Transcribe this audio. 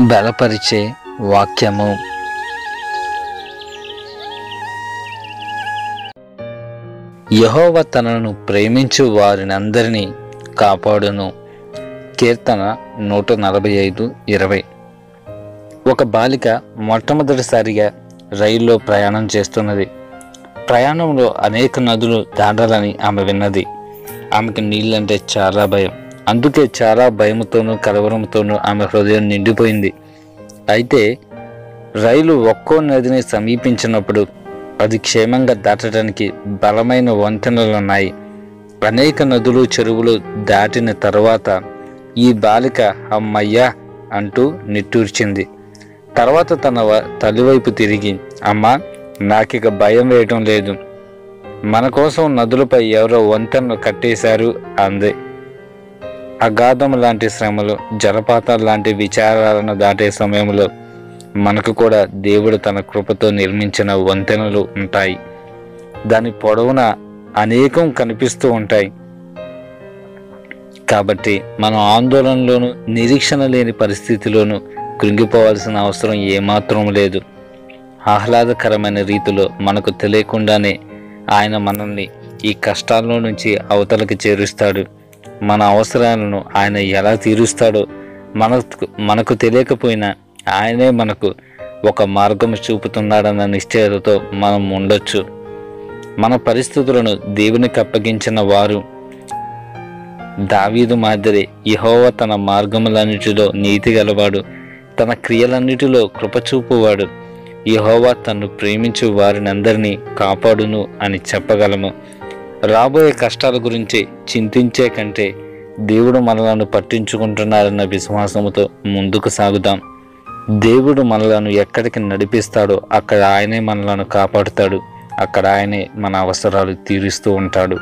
బలపరిచే వాక్యము. యెహోవా తనను ప్రేమించు వారినందరినీ కాపాడును. కీర్తన 145:20. ఒక బాలిక మొట్టమొదటిసారిగా రైల్లో ప్రయాణం చేస్తున్నది. ప్రయాణంలో అనేక నదులు దాటాలని ఆమె విన్నది. ఆమెకు నీళ్ళంటే చాలా భయం. అందుకే చాలా భయంతోనూ కలవరంతోనూ ఆమె హృదయం నిండిపోయింది. అయితే రైలు ఒక్కో నదిని సమీపించినప్పుడు అది క్షేమంగా దాటడానికి బలమైన వంతెనలున్నాయి. అనేక నదులు చెరువులు దాటిన తర్వాత ఈ బాలిక అమ్మయ్యా అంటూ నిట్టూర్చింది. తర్వాత తన తల్లివైపు తిరిగి, అమ్మా, నాకిక భయం వేయటం లేదు, మన కోసం నదులపై ఎవరో వంతెనలు కట్టేశారు అంది. అగాధం లాంటి శ్రమలు, జలపాతాలు లాంటి విచారాలను దాటే సమయంలో మనకు కూడా దేవుడు తన కృపతో నిర్మించిన వంతెనలు ఉంటాయి. దాని పొడవున అనేకం కనిపిస్తూ ఉంటాయి. కాబట్టి మనం ఆందోళనలోను నిరీక్షణ లేని పరిస్థితిలోనూ కృంగిపోవాల్సిన అవసరం ఏమాత్రం లేదు. ఆహ్లాదకరమైన రీతిలో మనకు తెలియకుండానే ఆయన మనల్ని ఈ కష్టాల్లో నుంచి అవతలకి చేరుస్తాడు. మన అవసరాలను ఆయన ఎలా తీరుస్తాడో మనకు తెలియకపోయినా ఆయనే మనకు ఒక మార్గం చూపుతున్నాడన్న నిశ్చయతతో మనం ఉండొచ్చు. మన పరిస్థితులను దేవునికి అప్పగించిన వారు దావీదు మాదిరి యెహోవా తన మార్గములన్నిటిలో నీతి గలవాడు, తన క్రియలన్నిటిలో కృపచూపువాడు, యెహోవా తన్ను ప్రేమించు వారినందరినీ కాపాడును అని చెప్పగలము. రాబోయే కష్టాల గురించి చింతించే కంటే దేవుడు మనలను పట్టించుకుంటున్నారన్న విశ్వాసముతో ముందుకు సాగుదాం. దేవుడు మనలను ఎక్కడికి నడిపిస్తాడో అక్కడ ఆయనే మనలను కాపాడుతాడు. అక్కడ ఆయనే మన అవసరాలు తీరుస్తూ ఉంటాడు.